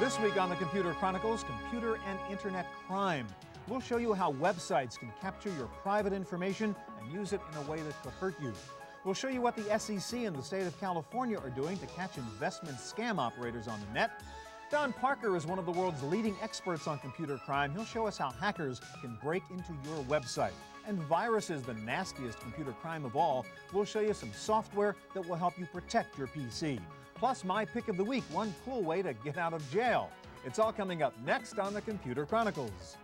This week on the Computer Chronicles, computer and internet crime. We'll show you how websites can capture your private information and use it in a way that could hurt you. We'll show you what the SEC and the state of California are doing to catch investment scam operators on the net. Don Parker is one of the world's leading experts on computer crime. He'll show us how hackers can break into your website. And viruses, the nastiest computer crime of all. We'll show you some software that will help you protect your PC. Plus, my pick of the week, one cool way to get out of jail. It's all coming up next on the Computer Chronicles.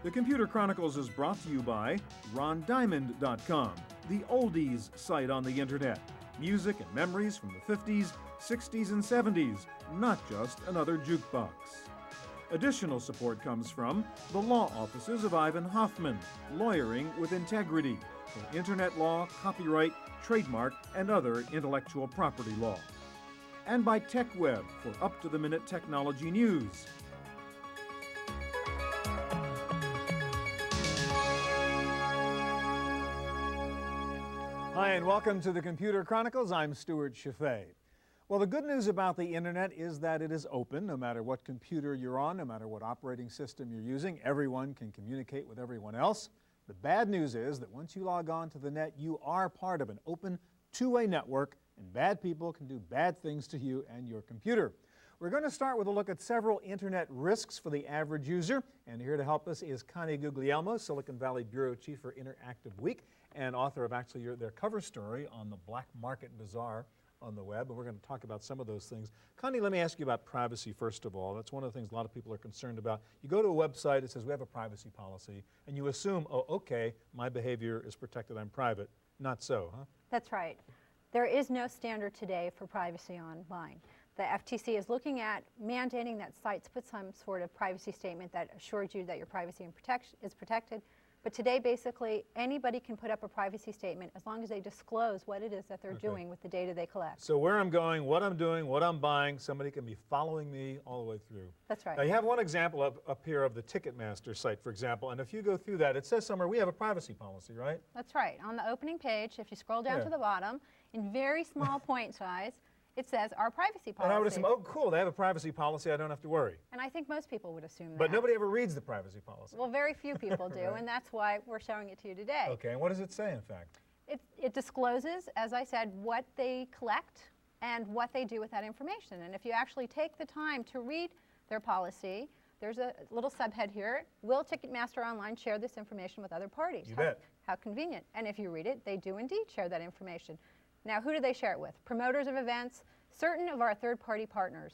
The Computer Chronicles is brought to you by RonDiamond.com, the oldies site on the internet. Music and memories from the 50s, 60s, and 70s, not just another jukebox. Additional support comes from the law offices of Ivan Hoffman, lawyering with integrity for internet law, copyright, trademark, and other intellectual property law. And by TechWeb for up-to-the-minute technology news. Hi, and welcome to the Computer Chronicles. I'm Stewart Cheifet. Well, the good news about the internet is that it is open. No matter what computer you're on, no matter what operating system you're using, everyone can communicate with everyone else. The bad news is that once you log on to the net, you are part of an open, two-way network, and bad people can do bad things to you and your computer. We're going to start with a look at several internet risks for the average user, and here to help us is Connie Guglielmo, Silicon Valley Bureau Chief for Interactive Week, and author of actually their cover story on the Black Market Bazaar on the web, and we're going to talk about some of those things. Connie, let me ask you about privacy first of all. That's one of the things a lot of people are concerned about. You go to a website, it says we have a privacy policy, and you assume, oh, okay, my behavior is protected, I'm private. Not so, huh? That's right. There is no standard today for privacy online. The FTC is looking at mandating that sites put some sort of privacy statement that assures you that your privacy is protected. But today, basically, anybody can put up a privacy statement as long as they disclose what it is that they're doing with the data they collect. So where I'm going, what I'm doing, what I'm buying, somebody can be following me all the way through. That's right. Now, you have one example up here of the Ticketmaster site, for example, and if you go through that, it says somewhere we have a privacy policy, right? That's right. On the opening page, if you scroll down to the bottom, in very small point size, it says our privacy policy. And I would assume, oh, cool, they have a privacy policy, I don't have to worry. And I think most people would assume that. But nobody ever reads the privacy policy. Well, very few people do, right. And that's why we're showing it to you today. Okay, and what does it say, in fact? It discloses, as I said, what they collect and what they do with that information. And if you actually take the time to read their policy, there's a little subhead here, will Ticketmaster Online share this information with other parties? You bet. How convenient. And if you read it, they do indeed share that information. Now, who do they share it with? Promoters of events, certain of our third-party partners.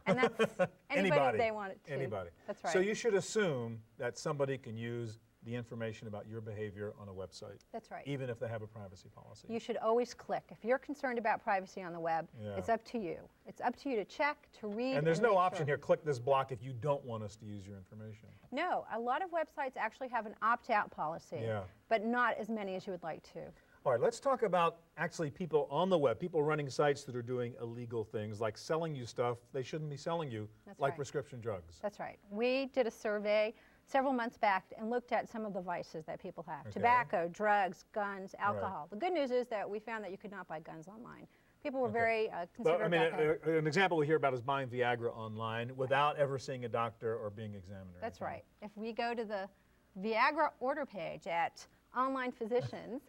And that's anybody they want it to. Anybody. That's right. So you should assume that somebody can use the information about your behavior on a website. That's right. Even if they have a privacy policy. You should always click. If you're concerned about privacy on the web, it's up to you. It's up to you to check, to read, and there's no option here, click this block if you don't want us to use your information. No, a lot of websites actually have an opt-out policy, but not as many as you would like to. All right, let's talk about actually people on the web, people running sites that are doing illegal things like selling you stuff they shouldn't be selling you, like prescription drugs. That's right. We did a survey several months back and looked at some of the vices that people have. Tobacco, drugs, guns, alcohol. The good news is that we found that you could not buy guns online. People were very considerate. But, an example we hear about is buying Viagra online without ever seeing a doctor or being examined. That's right. If we go to the Viagra order page at Online Physicians,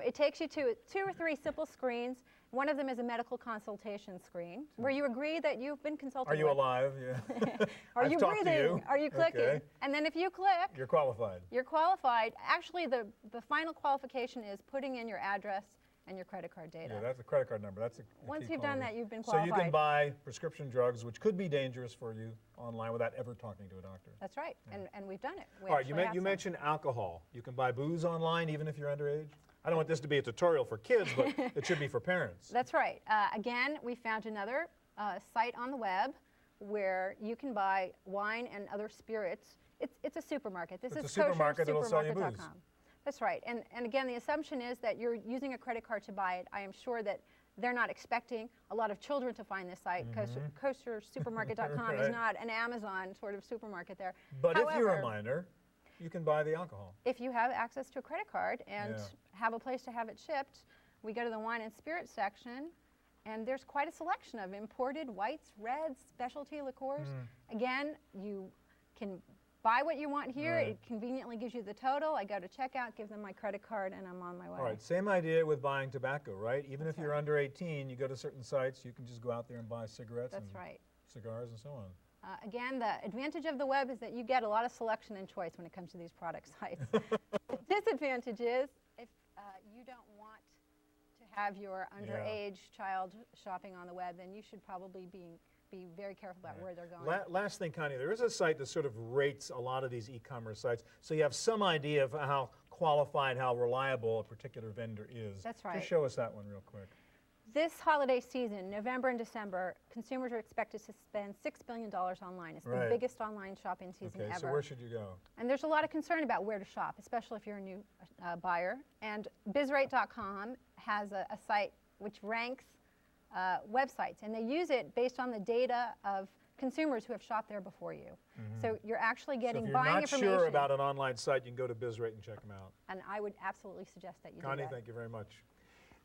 it takes you to 2 or 3 simple screens. One of them is a medical consultation screen where you agree that you've been consulted. Are you alive? Yeah. Are you breathing? Are you clicking? And then if you click, you're qualified. You're qualified. Actually, the final qualification is putting in your address and your credit card data. Yeah, that's a credit card number. That's a Once you've done that, you've been qualified. So you can buy prescription drugs, which could be dangerous for you online without ever talking to a doctor. That's right, and we've done it. All right, you mentioned alcohol. You can buy booze online even if you're underage? I don't want this to be a tutorial for kids, but it should be for parents. That's right. Again, we found another site on the web where you can buy wine and other spirits. It's a supermarket. This is koshersupermarket.com. That's right. And again, the assumption is that you're using a credit card to buy it. I am sure that they're not expecting a lot of children to find this site. Koshersupermarket.com is not an Amazon sort of supermarket there. But however, if you're a minor, you can buy the alcohol. If you have access to a credit card and have a place to have it shipped, we go to the wine and spirit section, And there's quite a selection of imported whites, reds, specialty liqueurs. Again, you can buy what you want here. It conveniently gives you the total. I go to checkout, give them my credit card, and I'm on my way. All right, same idea with buying tobacco, right? Even if you're under 18, you go to certain sites, you can just go out there and buy cigarettes and cigars and so on. Again, the advantage of the web is that you get a lot of selection and choice when it comes to these product sites. The disadvantage is if you don't want to have your underage child shopping on the web, then you should probably be very careful about where they're going. Last thing, Connie, there is a site that sort of rates a lot of these e-commerce sites, so you have some idea of how qualified, how reliable a particular vendor is. That's right. Just show us that one real quick. This holiday season, November and December, consumers are expected to spend $6 billion online. It's the biggest online shopping season ever. So where should you go? And there's a lot of concern about where to shop, especially if you're a new buyer. And bizrate.com has a site which ranks websites, and they use it based on the data of consumers who have shopped there before you. So you're actually getting buying information. If you're not sure about an online site, you can go to Bizrate and check them out. And I would absolutely suggest that you do that. Connie, thank you very much.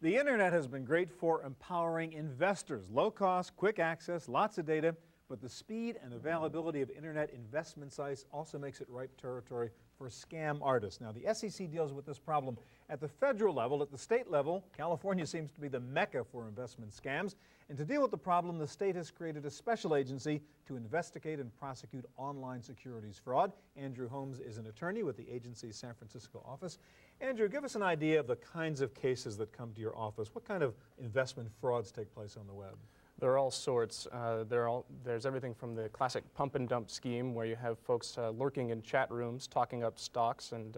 The internet has been great for empowering investors. Low cost, quick access, lots of data, but the speed and availability of internet investment sites also makes it ripe territory for scam artists. Now, the SEC deals with this problem at the federal level. At the state level, California seems to be the mecca for investment scams. And to deal with the problem, the state has created a special agency to investigate and prosecute online securities fraud. Andrew Holmes is an attorney with the agency's San Francisco office. Andrew, give us an idea of the kinds of cases that come to your office. What kind of investment frauds take place on the web? There are all sorts. There's everything from the classic pump and dump scheme where you have folks lurking in chat rooms talking up stocks and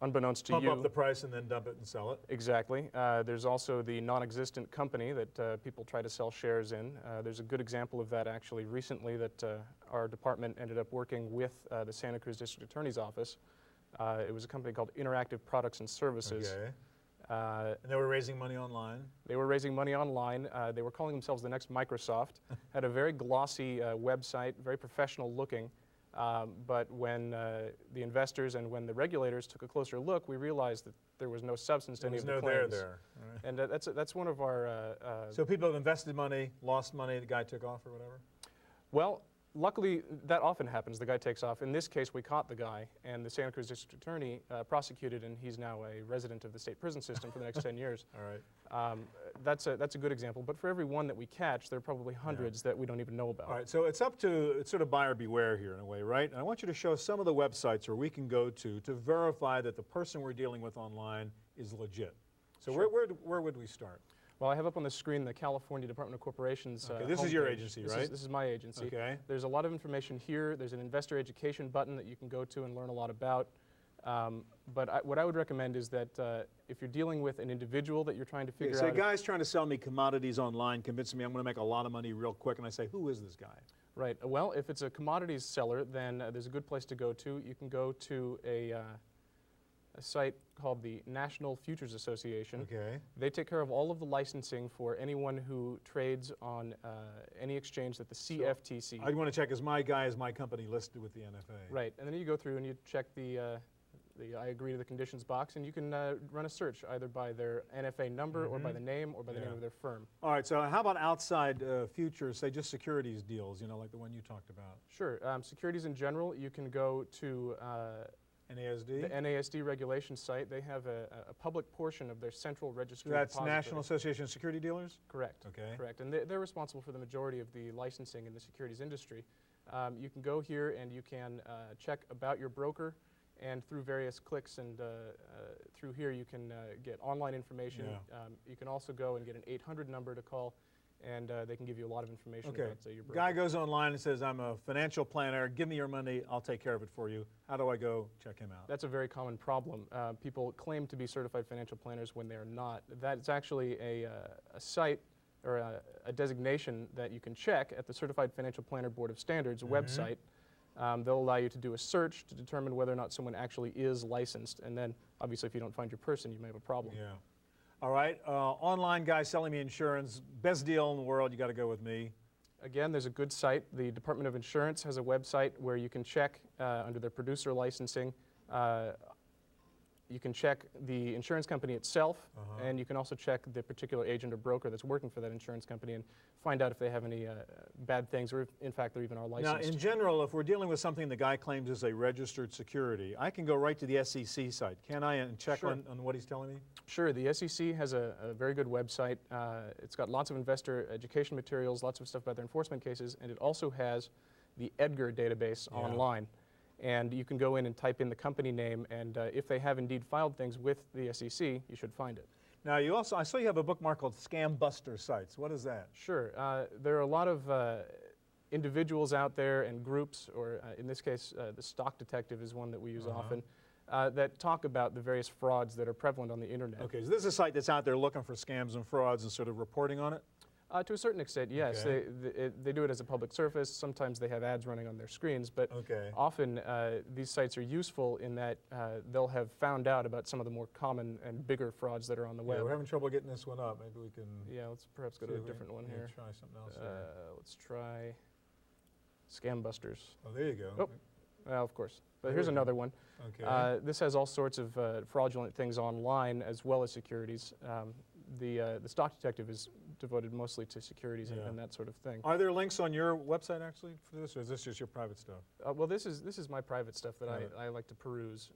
unbeknownst to you. Pump up the price and then dump it and sell it. Exactly. There's also the non-existent company that people try to sell shares in. There's a good example of that actually recently that our department ended up working with the Santa Cruz District Attorney's Office. It was a company called Interactive Products and Services. Okay. And they were raising money online? They were raising money online. They were calling themselves the next Microsoft. Had a very glossy website, very professional looking. But when the investors and when the regulators took a closer look, we realized that there was no substance to any of the claims. There was no there. Right. And that's one of our... so people have invested money, lost money, the guy took off or whatever? Well, luckily, that often happens. The guy takes off. In this case, we caught the guy, and the Santa Cruz District Attorney prosecuted, and he's now a resident of the state prison system for the next 10 years. All right. That's a good example. But for every one that we catch, there are probably hundreds that we don't even know about. All right. So it's sort of buyer beware here in a way, right? And I want you to show some of the websites where we can go to verify that the person we're dealing with online is legit. So sure. where would we start? Well, I have up on the screen the California Department of Corporations. Okay, this is your agency, right? This is my agency. Okay. There's a lot of information here. There's an investor education button that you can go to and learn a lot about. But what I would recommend is that if you're dealing with an individual that you're trying to figure out... So a guy's trying to sell me commodities online, convincing me I'm going to make a lot of money real quick, and I say, who is this guy? Right. Well, if it's a commodities seller, then there's a good place to go to. You can go to a site called the National Futures Association. Okay. They take care of all of the licensing for anyone who trades on any exchange that the CFTC... I'd want to check, is my company listed with the NFA? Right, and then you go through and you check the I agree to the conditions box, and you can run a search either by their NFA number or by the name or by the name of their firm. All right, so how about outside futures, say just securities deals, like the one you talked about? Sure, securities in general, you can go to... NASD? The NASD regulation site. They have a public portion of their central registry. That's depository. National Association of Security Dealers? Correct. Okay. Correct. And they're responsible for the majority of the licensing in the securities industry. You can go here and you can check about your broker, and through various clicks and through here you can get online information. Yeah. You can also go and get an 800 number to call, and they can give you a lot of information about your broker. Guy goes online and says, I'm a financial planner, give me your money, I'll take care of it for you. How do I go check him out? That's a very common problem. People claim to be certified financial planners when they're not. That's actually a site or a designation that you can check at the Certified Financial Planner Board of Standards website. They'll allow you to do a search to determine whether or not someone actually is licensed, and then obviously if you don't find your person, you may have a problem. Yeah. All right, online guy selling me insurance, best deal in the world, you got to go with me. Again, there's a good site. The Department of Insurance has a website where you can check under their producer licensing you can check the insurance company itself, and you can also check the particular agent or broker that's working for that insurance company and find out if they have any bad things or if, in fact, they're even are licensed. Now, in general, if we're dealing with something the guy claims is a registered security, I can go right to the SEC site, can I, and check on what he's telling me? Sure. The SEC has a very good website. It's got lots of investor education materials, lots of stuff about their enforcement cases, and it also has the Edgar database online. And you can go in and type in the company name, and if they have indeed filed things with the SEC, you should find it. Now, you also, I saw you have a bookmark called Scam Buster Sites. What is that? Sure. There are a lot of individuals out there and groups, or in this case, the Stock Detective is one that we use often, that talk about the various frauds that are prevalent on the internet. Okay, so this is a site that's out there looking for scams and frauds and sort of reporting on it? To a certain extent, yes. Okay. They do it as a public service. Sometimes they have ads running on their screens, but often these sites are useful in that they'll have found out about some of the more common and bigger frauds that are on the web. We're having trouble getting this one up. Maybe we can... Yeah, let's perhaps go to a different one here. Try something else. Let's try Scam Busters. Oh, there you go. Oh, well, of course. But here's another one. Okay. This has all sorts of fraudulent things online as well as securities. The Stock Detective is devoted mostly to securities and that sort of thing. Are there links on your website actually for this, or is this just your private stuff? Well, this is my private stuff that I like to peruse.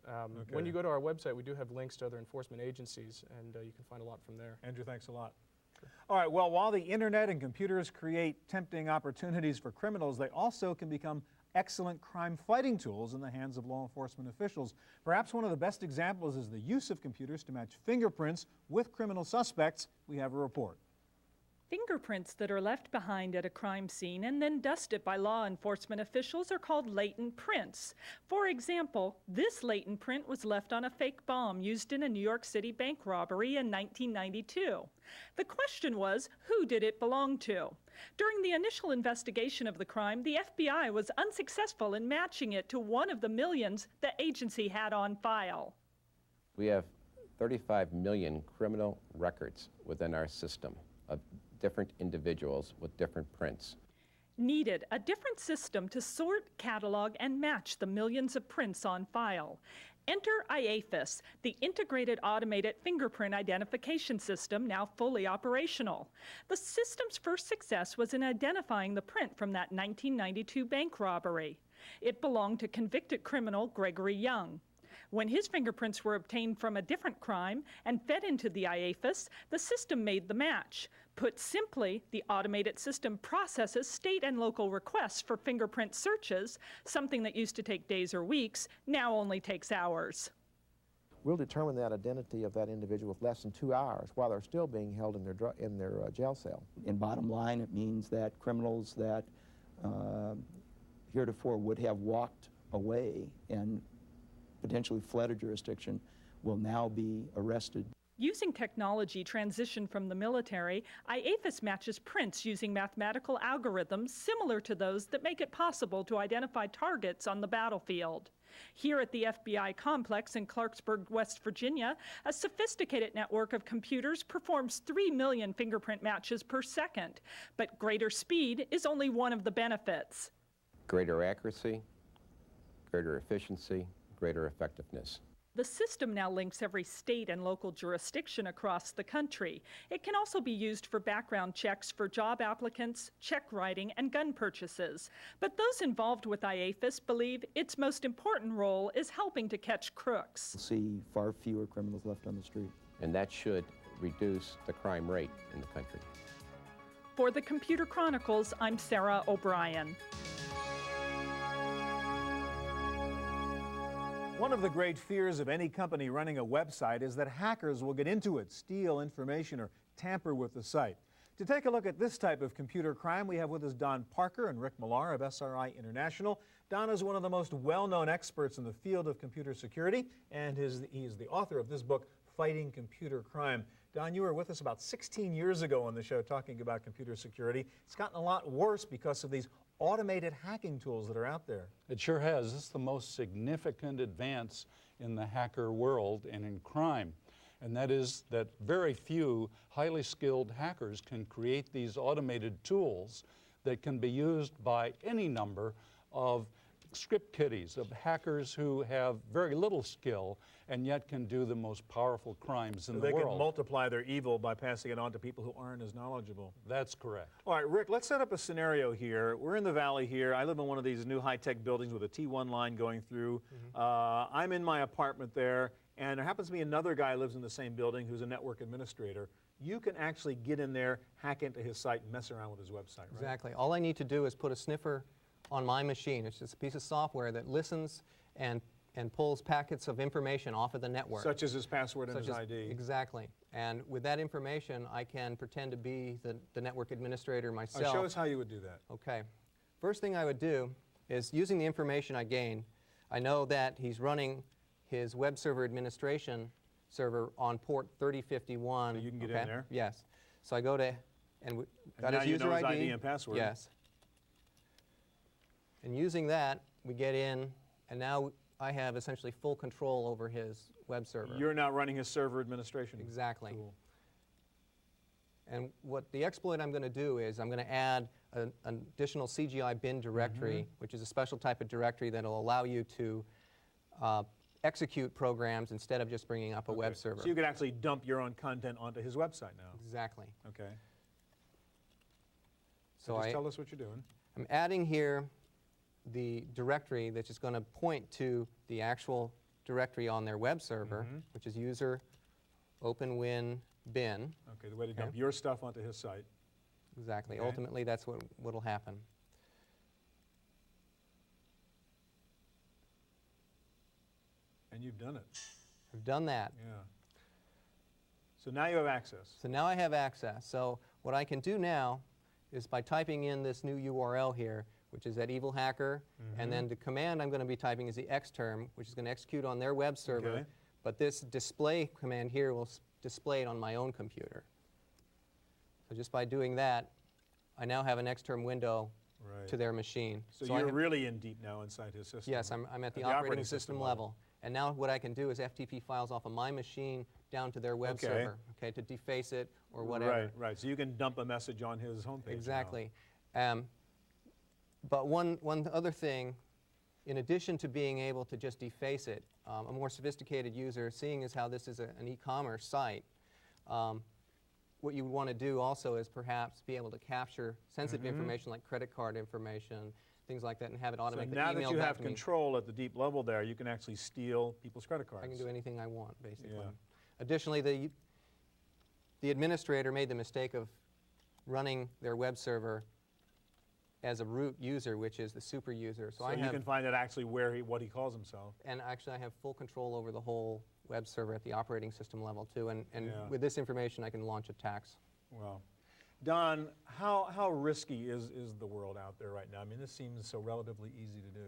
When you go to our website, we do have links to other enforcement agencies, and you can find a lot from there. Andrew, thanks a lot. Sure. All right, well, while the internet and computers create tempting opportunities for criminals, they also can become excellent crime-fighting tools in the hands of law enforcement officials. Perhaps one of the best examples is the use of computers to match fingerprints with criminal suspects. We have a report. Fingerprints that are left behind at a crime scene and then dusted by law enforcement officials are called latent prints. For example, this latent print was left on a fake bomb used in a New York City bank robbery in 1992. The question was, who did it belong to? During the initial investigation of the crime, the FBI was unsuccessful in matching it to one of the millions the agency had on file. We have 35 million criminal records within our system of different individuals with different prints. Needed a different system to sort, catalog, and match the millions of prints on file. Enter IAFIS, the Integrated Automated Fingerprint Identification System, now fully operational. The system's first success was in identifying the print from that 1992 bank robbery. It belonged to convicted criminal Gregory Young. When his fingerprints were obtained from a different crime and fed into the IAFIS, the system made the match. Put simply, the automated system processes state and local requests for fingerprint searches, something that used to take days or weeks, now only takes hours. We'll determine that identity of that individual with less than 2 hours while they're still being held in their jail cell. In bottom line, it means that criminals that heretofore would have walked away and potentially fled a jurisdiction will now be arrested. Using technology transitioned from the military, IAFIS matches prints using mathematical algorithms similar to those that make it possible to identify targets on the battlefield. Here at the FBI complex in Clarksburg, West Virginia, a sophisticated network of computers performs 3 million fingerprint matches per second. But greater speed is only one of the benefits. Greater accuracy, greater efficiency, greater effectiveness. The system now links every state and local jurisdiction across the country. It can also be used for background checks for job applicants, check writing, and gun purchases. But those involved with IAFIS believe its most important role is helping to catch crooks. We'll see far fewer criminals left on the street. And that should reduce the crime rate in the country. For the Computer Chronicles, I'm Sarah O'Brien. One of the great fears of any company running a website is that hackers will get into it, steal information, or tamper with the site. To take a look at this type of computer crime, we have with us Don Parker and Rick Millar of SRI International. Don is one of the most well-known experts in the field of computer security, and he is the author of this book, Fighting Computer Crime. Don, you were with us about 16 years ago on the show talking about computer security. It's gotten a lot worse because of these automated hacking tools that are out there. It sure has. This is the most significant advance in the hacker world and in crime. And that is that very few highly skilled hackers can create these automated tools that can be used by any number of script kiddies of hackers who have very little skill and yet can do the most powerful crimes in the world. They can multiply their evil by passing it on to people who aren't as knowledgeable. That's correct. All right, Rick, let's set up a scenario here. We're in the valley here. I live in one of these new high-tech buildings with a T1 line going through. I'm in my apartment there, and there happens to be another guy who lives in the same building who's a network administrator. You can actually get in there, hack into his site, and mess around with his website, right? Exactly. All I need to do is put a sniffer on my machine. It's just a piece of software that listens and pulls packets of information off of the network. Such as his password and his ID. Exactly. And with that information, I can pretend to be the network administrator myself. Show us how you would do that. Okay. First thing I would do is, using the information I gain, I know that he's running his web server administration server on port 3051. So you can get in there? Yes. So I go to, and got his user now you know his ID and password. Yes. And using that, we get in, and now I have essentially full control over his web server. You're now running his server administration. Exactly. Tool. And what the exploit I'm going to do is I'm going to add an additional CGI bin directory, which is a special type of directory that will allow you to execute programs instead of just bringing up a web server. So you could actually dump your own content onto his website now. Exactly. Okay. So just tell us what you're doing. I'm adding here the directory that's just going to point to the actual directory on their web server, which is user openwin bin. Okay, the way to dump your stuff onto his site. Exactly. Okay. Ultimately, that's what will happen. And you've done it. I've done that. Yeah. So now you have access. So now I have access. So what I can do now is, by typing in this new URL here, which is at Evil Hacker, and then the command I'm going to be typing is the xterm, which is going to execute on their web server. Okay. But this display command here will display it on my own computer. So just by doing that, I now have an xterm window to their machine. So you're really in deep now inside his system. Yes, I'm at the operating system level. And now what I can do is FTP files off of my machine down to their web server, to deface it or whatever. Right. So you can dump a message on his homepage. Exactly. But one other thing, in addition to being able to just deface it, a more sophisticated user, seeing as how this is an e-commerce site, what you would want to do also is perhaps be able to capture sensitive information like credit card information, things like that, and have it automatically emailed back to me. So now that you have control at the deep level there, you can actually steal people's credit cards. I can do anything I want, basically. Yeah. Additionally, the administrator made the mistake of running their web server as a root user, which is the super user. So you can find out actually what he calls himself. And actually I have full control over the whole web server at the operating system level too. And with this information I can launch attacks. Well, Don, how risky is the world out there right now? I mean, this seems so relatively easy to do.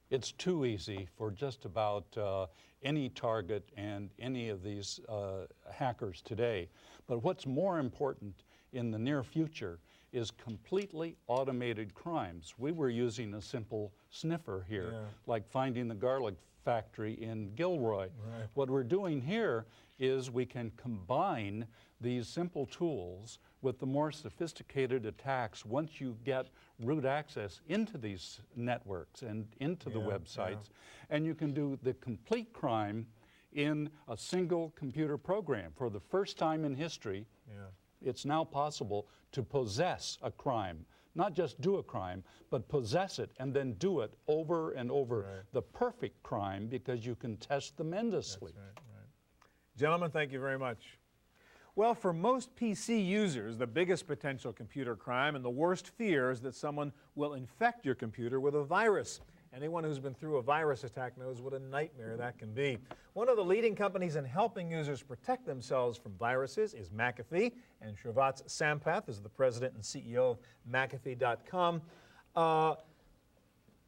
It's too easy for just about any target and any of these hackers today. But what's more important in the near future is completely automated crimes. We were using a simple sniffer here, like finding the garlic factory in Gilroy. Right. What we're doing here is we can combine these simple tools with the more sophisticated attacks once you get root access into these networks and into the websites. And you can do the complete crime in a single computer program. For the first time in history, it's now possible to possess a crime. Not just do a crime, but possess it and then do it over and over. The perfect crime, because you can test them endlessly. That's right. Gentlemen, thank you very much. Well, for most PC users, the biggest potential computer crime and the worst fear is that someone will infect your computer with a virus. Anyone who's been through a virus attack knows what a nightmare that can be. One of the leading companies in helping users protect themselves from viruses is McAfee, and Shrivatz Sampath is the president and CEO of McAfee.com.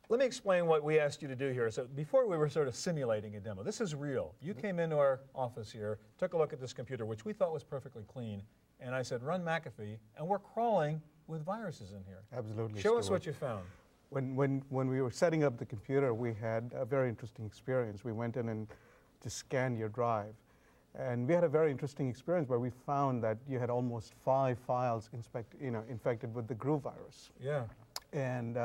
Let me explain what we asked you to do here. So before we were sort of simulating a demo. This is real. You came into our office here, took a look at this computer, which we thought was perfectly clean, and I said, run McAfee, and we're crawling with viruses in here. Absolutely. Show us what you found. When we were setting up the computer, we had a very interesting experience. We went in and just scanned your drive. And we had a very interesting experience where we found that you had almost 5 files infected with the Groove virus. Yeah. And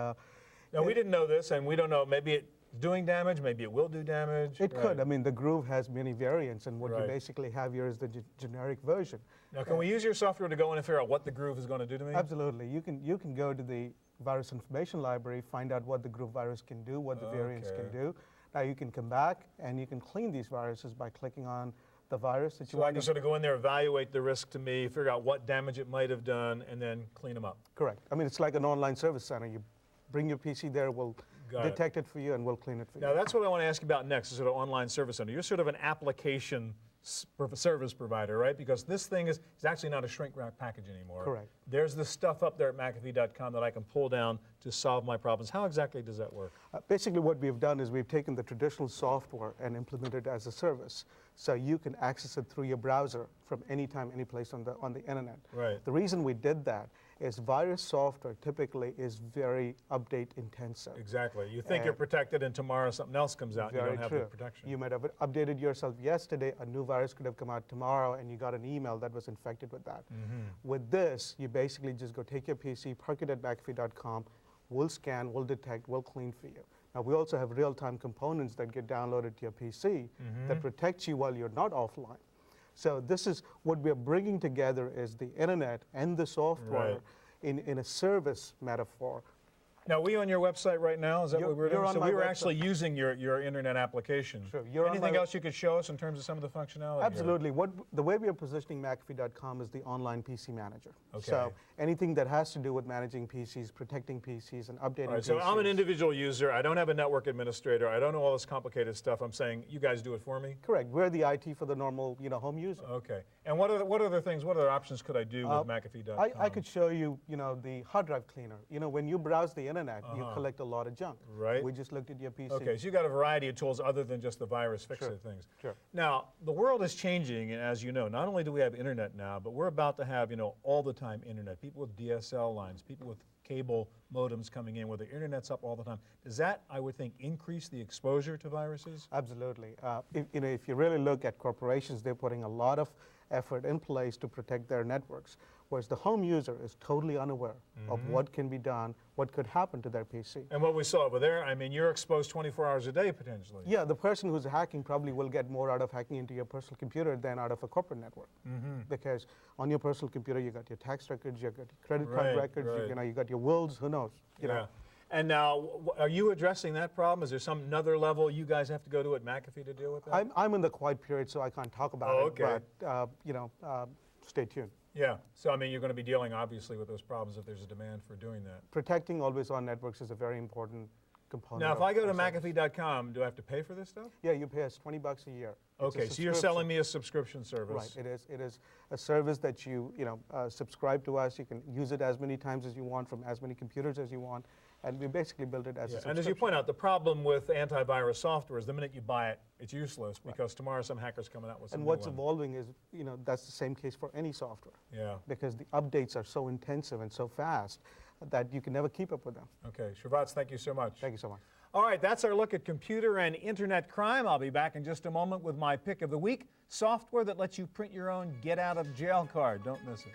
Now, we didn't know this, and we don't know, maybe it's doing damage, maybe it will do damage. It could. I mean, the Groove has many variants, and what you basically have here is the generic version. Now, can we use your software to go in and figure out what the Groove is going to do to me? Absolutely. You can go to the virus information library, find out what the Groove virus can do, what the variants can do. Now, you can come back, and you can clean these viruses by clicking on the virus that you want. So I can sort of go in there, evaluate the risk to me, figure out what damage it might have done, and then clean them up. Correct. I mean, it's like an online service center. You bring your PC there, we'll detect it for you, and we'll clean it for you. Now, that's what I want to ask you about next, is sort of online service center. You're sort of an application service provider, right? Because this thing is actually not a shrink wrap package anymore. Correct. There's the stuff up there at McAfee.com that I can pull down to solve my problems. How exactly does that work? Basically, what we've done is we've taken the traditional software and implemented it as a service. So you can access it through your browser from anytime, any place on the internet. Right. The reason we did that is virus software typically is very update intensive. Exactly. You think you're protected, and tomorrow something else comes out and you don't have the protection. You might have updated yourself yesterday, a new virus could have come out tomorrow, and you got an email that was infected with that. With this, you basically just go take your PC, park it at McAfee.com, we'll scan, we'll detect, we'll clean for you. Now, we also have real-time components that get downloaded to your PC that protects you while you're not offline. So this is what we're bringing together is the internet and the software in a service metaphor. Now, are we on your website right now? Is that what we're doing? So we were website. actually using your internet application. Sure. Anything else you could show us in terms of some of the functionality? Absolutely. The way we are positioning McAfee.com is the online PC manager. Okay. So anything that has to do with managing PCs, protecting PCs, and updating PCs. So I'm an individual user. I don't have a network administrator. I don't know all this complicated stuff. I'm saying you guys do it for me? Correct. We're the IT for the normal home user. Okay. And what other options could I do with McAfee.com? I could show you, the hard drive cleaner. When you browse the internet, you collect a lot of junk. Right. We just looked at your PC. Okay, so you got a variety of tools other than just the virus fixer things. Sure. Now, the world is changing, and as you know, not only do we have internet now, but we're about to have, all the time internet. People with DSL lines, people with cable modems coming in where the internet's up all the time. Does that, I would think, increase the exposure to viruses? Absolutely. If you really look at corporations, they're putting a lot of effort in place to protect their networks, whereas the home user is totally unaware of what can be done, what could happen to their PC. And what we saw over there, I mean, you're exposed 24 hours a day potentially. Yeah, the person who's hacking probably will get more out of hacking into your personal computer than out of a corporate network. Because on your personal computer, you got your tax records, you got your credit card records, you got your wills, who knows? You know. And now, are you addressing that problem? Is there some another level you guys have to go to at McAfee to deal with that? I'm in the quiet period, so I can't talk about it. But stay tuned. Yeah. So I mean, you're going to be dealing obviously with those problems if there's a demand for doing that. Protecting always-on networks is a very important component. Now, if I go to McAfee.com, do I have to pay for this stuff? Yeah, you pay us $20 a year. Okay, so you're selling me a subscription service. Right. It is a service that you subscribe to us. You can use it as many times as you want from as many computers as you want. And we basically built it as a subscription. And as you point out, the problem with antivirus software is the minute you buy it, it's useless because tomorrow some hacker's coming out with some And what's evolving is, that's the same case for any software. Yeah. Because the updates are so intensive and so fast that you can never keep up with them. Okay, Cheifet, thank you so much. Thank you so much. All right, that's our look at computer and internet crime. I'll be back in just a moment with my pick of the week, software that lets you print your own get-out-of-jail card. Don't miss it.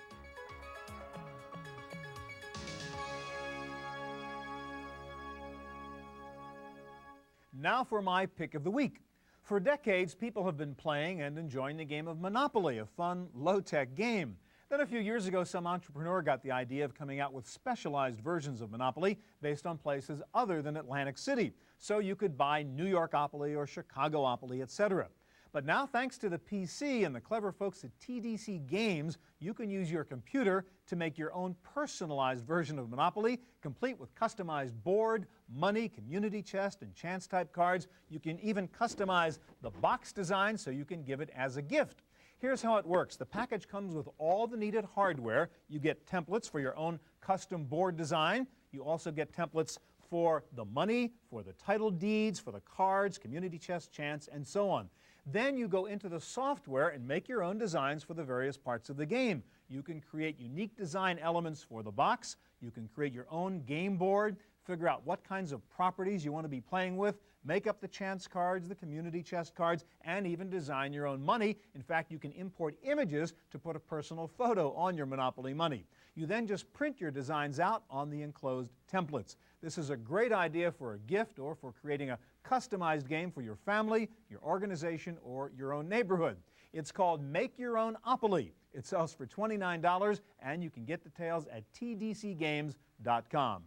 Now for my pick of the week. For decades, people have been playing and enjoying the game of Monopoly, a fun, low-tech game. Then a few years ago, some entrepreneur got the idea of coming out with specialized versions of Monopoly based on places other than Atlantic City. So you could buy New Yorkopoly or Chicagopoly, etc. But now, thanks to the PC and the clever folks at TDC Games, you can use your computer to make your own personalized version of Monopoly, complete with customized board, money, community chest, and chance-type cards. You can even customize the box design so you can give it as a gift. Here's how it works. The package comes with all the needed hardware. You get templates for your own custom board design. You also get templates for the money, for the title deeds, for the cards, community chest, chance, and so on. Then you go into the software and make your own designs for the various parts of the game. You can create unique design elements for the box. You can create your own game board, figure out what kinds of properties you want to be playing with, Make up the chance cards, the community chest cards, and even design your own money. In fact, you can import images to put a personal photo on your Monopoly money. You then just print your designs out on the enclosed templates. This is a great idea for a gift or for creating a customized game for your family, your organization, or your own neighborhood. It's called Make Your Own Opoly. It sells for $29, and you can get details at tdcgames.com.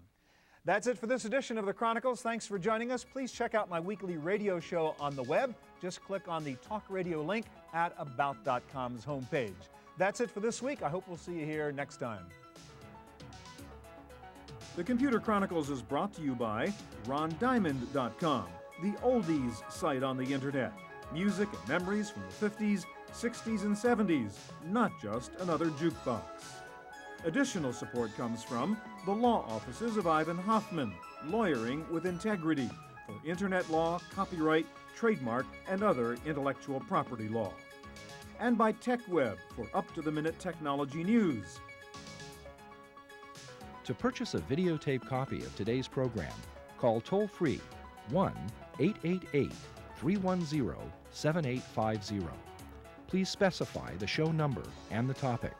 That's it for this edition of the Chronicles. Thanks for joining us. Please check out my weekly radio show on the web. Just click on the Talk Radio link at About.com's homepage. That's it for this week. I hope we'll see you here next time. The Computer Chronicles is brought to you by RonDiamond.com, the oldies site on the Internet. Music and memories from the 50s, 60s, and 70s, not just another jukebox. Additional support comes from the law offices of Ivan Hoffman, Lawyering with Integrity, for Internet law, copyright, trademark, and other intellectual property law. And by TechWeb for up-to-the-minute technology news. To purchase a videotape copy of today's program, call toll-free 1-888-310-7850. Please specify the show number and the topic.